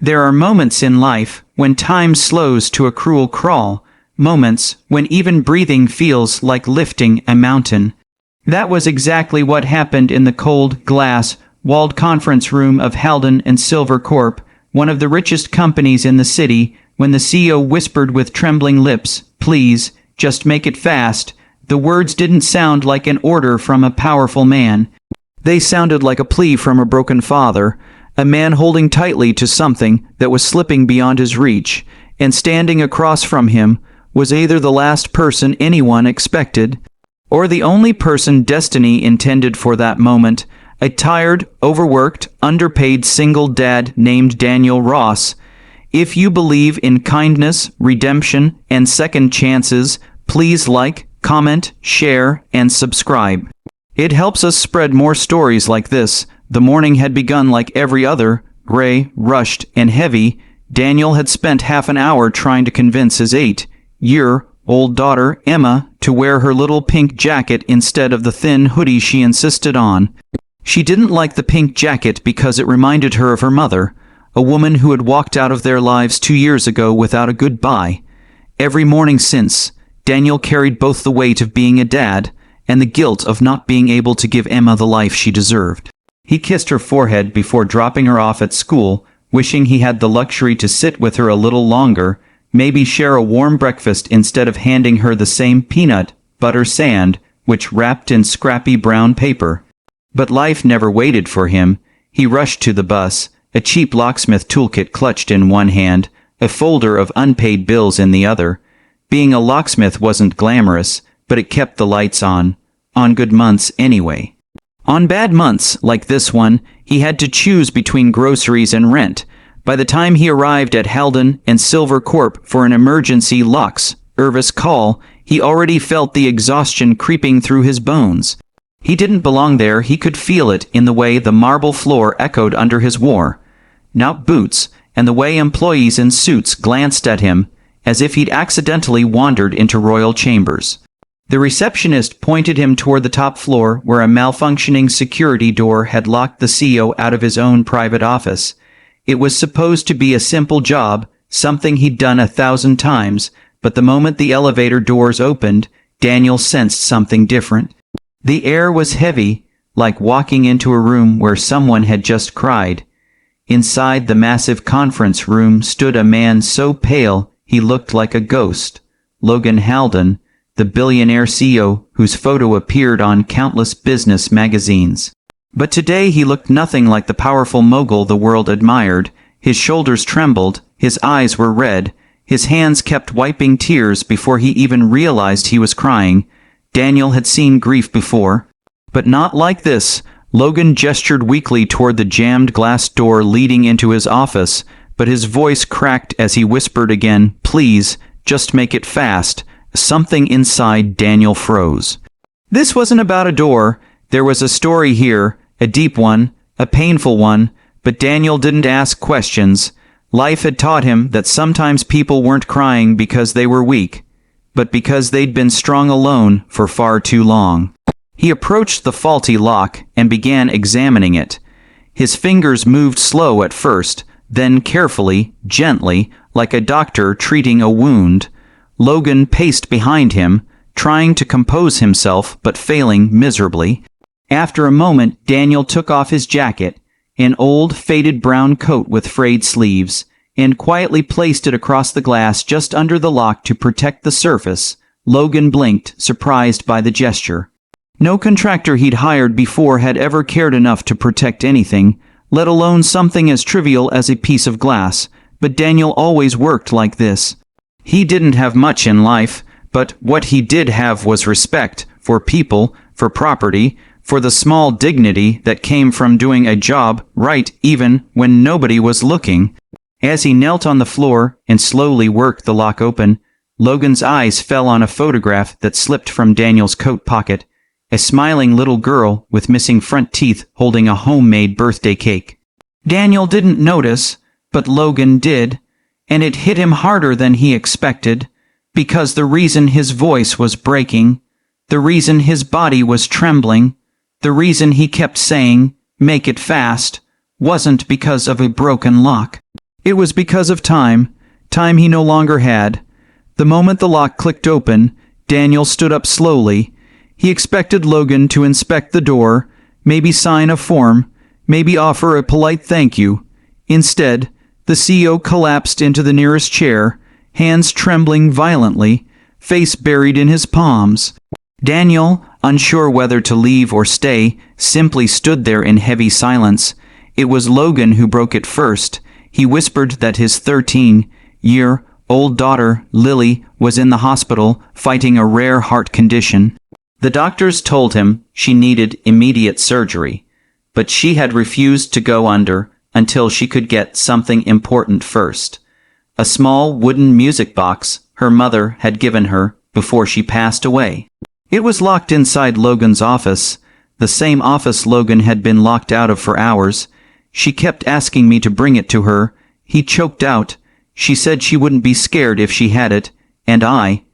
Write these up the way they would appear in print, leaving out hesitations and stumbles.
There are moments in life when time slows to a cruel crawl, moments when even breathing feels like lifting a mountain. That was exactly what happened in the cold, glass-walled conference room of Haldon and Silver Corp., one of the richest companies in the city, when the CEO whispered with trembling lips, "Please, just make it fast." The words didn't sound like an order from a powerful man. They sounded like a plea from a broken father, a man holding tightly to something that was slipping beyond his reach, and standing across from him was either the last person anyone expected, or the only person destiny intended for that moment, a tired, overworked, underpaid single dad named Daniel Ross. If you believe in kindness, redemption, and second chances, please like, comment, share, and subscribe. It helps us spread more stories like this. The morning had begun like every other, gray, rushed, and heavy. Daniel had spent half an hour trying to convince his 8-year-old daughter, Emma, to wear her little pink jacket instead of the thin hoodie she insisted on. She didn't like the pink jacket because it reminded her of her mother, a woman who had walked out of their lives 2 years ago without a goodbye. Every morning since, Daniel carried both the weight of being a dad and the guilt of not being able to give Emma the life she deserved. He kissed her forehead before dropping her off at school, wishing he had the luxury to sit with her a little longer, maybe share a warm breakfast instead of handing her the same peanut butter sandwich wrapped in scrappy brown paper. But life never waited for him. He rushed to the bus, a cheap locksmith toolkit clutched in one hand, a folder of unpaid bills in the other. Being a locksmith wasn't glamorous, but it kept the lights on good months anyway. On bad months, like this one, he had to choose between groceries and rent. By the time he arrived at Haldon and Silver Corp for an emergency service call, he already felt the exhaustion creeping through his bones. He didn't belong there. He could feel it in the way the marble floor echoed under his worn-out boots, and the way employees in suits glanced at him, as if he'd accidentally wandered into royal chambers. The receptionist pointed him toward the top floor, where a malfunctioning security door had locked the CEO out of his own private office. It was supposed to be a simple job, something he'd done 1,000 times, but the moment the elevator doors opened, Daniel sensed something different. The air was heavy, like walking into a room where someone had just cried. Inside the massive conference room stood a man so pale he looked like a ghost. Logan Haldon, the billionaire CEO whose photo appeared on countless business magazines. But today he looked nothing like the powerful mogul the world admired. His shoulders trembled, his eyes were red, his hands kept wiping tears before he even realized he was crying. Daniel had seen grief before, but not like this. Logan gestured weakly toward the jammed glass door leading into his office, but his voice cracked as he whispered again, "Please, just make it fast." Something inside Daniel froze. This wasn't about a door. There was a story here, a deep one, a painful one, but Daniel didn't ask questions. Life had taught him that sometimes people weren't crying because they were weak, but because they'd been strong alone for far too long. He approached the faulty lock and began examining it. His fingers moved slow at first, then carefully, gently, like a doctor treating a wound. Logan paced behind him, trying to compose himself but failing miserably. After a moment, Daniel took off his jacket, an old, faded brown coat with frayed sleeves, and quietly placed it across the glass just under the lock to protect the surface. Logan blinked, surprised by the gesture. No contractor he'd hired before had ever cared enough to protect anything, let alone something as trivial as a piece of glass, but Daniel always worked like this. He didn't have much in life, but what he did have was respect for people, for property, for the small dignity that came from doing a job right even when nobody was looking. As he knelt on the floor and slowly worked the lock open, Logan's eyes fell on a photograph that slipped from Daniel's coat pocket, a smiling little girl with missing front teeth holding a homemade birthday cake. Daniel didn't notice, but Logan did, and it hit him harder than he expected, because the reason his voice was breaking, the reason his body was trembling, the reason he kept saying, "Make it fast," wasn't because of a broken lock. It was because of time he no longer had. The moment the lock clicked open, Daniel stood up slowly. He expected Logan to inspect the door, maybe sign a form, maybe offer a polite thank you. Instead, the CEO collapsed into the nearest chair, hands trembling violently, face buried in his palms. Daniel, unsure whether to leave or stay, simply stood there in heavy silence. It was Logan who broke it first. He whispered that his 13-year-old daughter, Lily, was in the hospital fighting a rare heart condition. The doctors told him she needed immediate surgery, but she had refused to go under until she could get something important first. A small wooden music box her mother had given her before she passed away. It was locked inside Logan's office, the same office Logan had been locked out of for hours. She kept asking me to bring it to her. He choked out. She said she wouldn't be scared if she had it, and I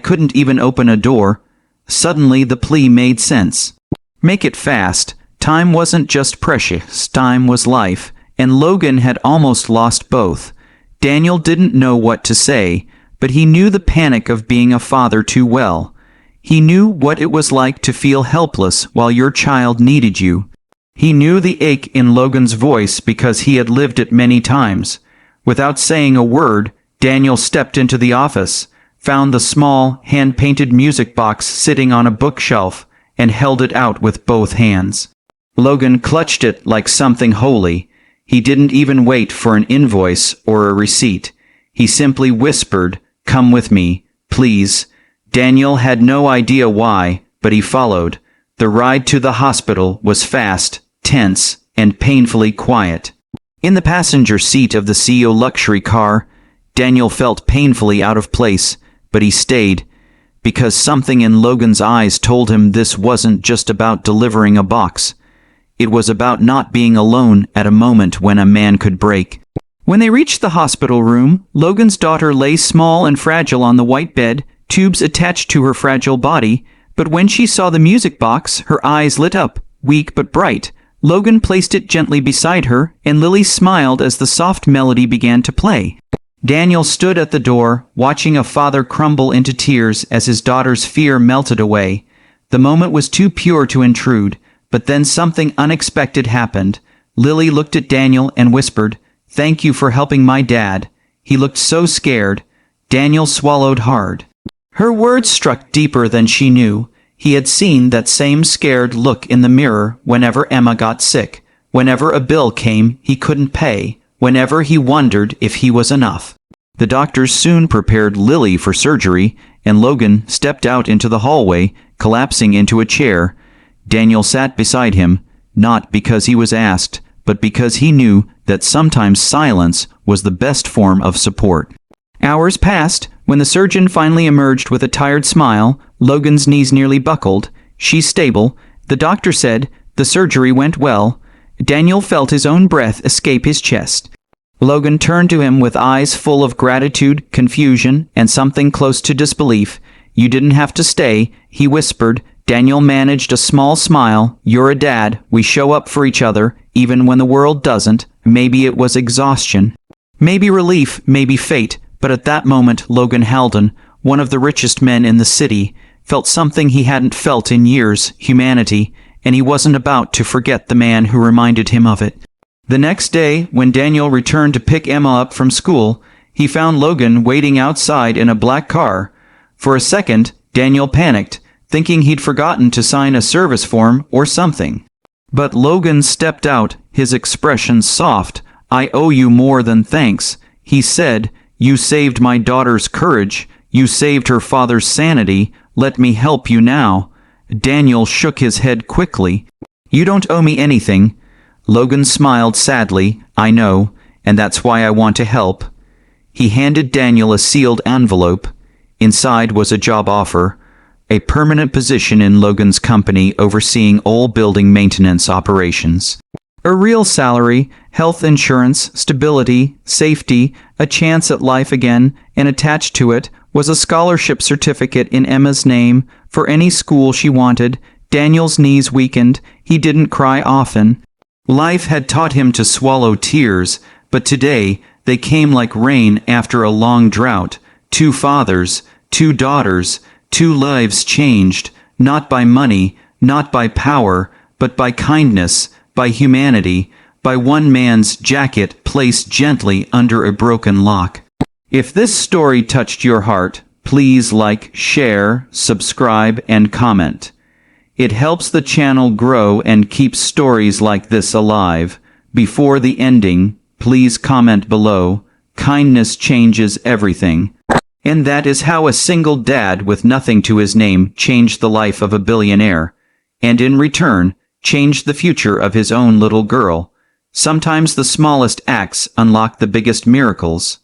couldn't even open a door. Suddenly the plea made sense. Make it fast. Time wasn't just precious, time was life, and Logan had almost lost both. Daniel didn't know what to say, but he knew the panic of being a father too well. He knew what it was like to feel helpless while your child needed you. He knew the ache in Logan's voice because he had lived it many times. Without saying a word, Daniel stepped into the office, found the small, hand-painted music box sitting on a bookshelf, and held it out with both hands. Logan clutched it like something holy. He didn't even wait for an invoice or a receipt. He simply whispered, "Come with me, please." Daniel had no idea why, but he followed. The ride to the hospital was fast, tense, and painfully quiet. In the passenger seat of the CEO luxury car, Daniel felt painfully out of place, but he stayed, because something in Logan's eyes told him this wasn't just about delivering a box. It was about not being alone at a moment when a man could break. When they reached the hospital room, Logan's daughter lay small and fragile on the white bed, tubes attached to her fragile body, but when she saw the music box, her eyes lit up, weak but bright. Logan placed it gently beside her, and Lily smiled as the soft melody began to play. Daniel stood at the door, watching a father crumble into tears as his daughter's fear melted away. The moment was too pure to intrude, but then something unexpected happened. Lily looked at Daniel and whispered, "Thank you for helping my dad." He looked so scared. Daniel swallowed hard. Her words struck deeper than she knew. He had seen that same scared look in the mirror whenever Emma got sick, whenever a bill came he couldn't pay, whenever he wondered if he was enough. The doctors soon prepared Lily for surgery, and Logan stepped out into the hallway, collapsing into a chair. Daniel sat beside him, not because he was asked, but because he knew that sometimes silence was the best form of support. Hours passed. When the surgeon finally emerged with a tired smile, Logan's knees nearly buckled. "She's stable," the doctor said. The surgery went well. Daniel felt his own breath escape his chest. Logan turned to him with eyes full of gratitude, confusion, and something close to disbelief. "You didn't have to stay," he whispered. Daniel managed a small smile. "You're a dad. We show up for each other, even when the world doesn't." Maybe it was exhaustion. Maybe relief, maybe fate. But at that moment, Logan Haldon, one of the richest men in the city, felt something he hadn't felt in years, humanity, and he wasn't about to forget the man who reminded him of it. The next day, when Daniel returned to pick Emma up from school, he found Logan waiting outside in a black car. For a second, Daniel panicked, thinking he'd forgotten to sign a service form or something. But Logan stepped out, his expression soft. "I owe you more than thanks," he said. "You saved my daughter's courage. You saved her father's sanity. Let me help you now." Daniel shook his head quickly. "You don't owe me anything." Logan smiled sadly. "I know, and that's why I want to help." He handed Daniel a sealed envelope. Inside was a job offer, a permanent position in Logan's company overseeing all building maintenance operations. A real salary, health insurance, stability, safety, a chance at life again, and attached to it was a scholarship certificate in Emma's name for any school she wanted. Daniel's knees weakened. He didn't cry often. Life had taught him to swallow tears, but today They came like rain after a long drought. 2 fathers, 2 daughters, 2 lives changed, not by money, not by power, but by kindness, by humanity, by one man's jacket placed gently under a broken lock. If this story touched your heart, please like, share, subscribe, and comment. It helps the channel grow and keeps stories like this alive. Before the ending, please comment below. Kindness changes everything. And that is how a single dad with nothing to his name changed the life of a billionaire, and in return, changed the future of his own little girl. Sometimes the smallest acts unlock the biggest miracles.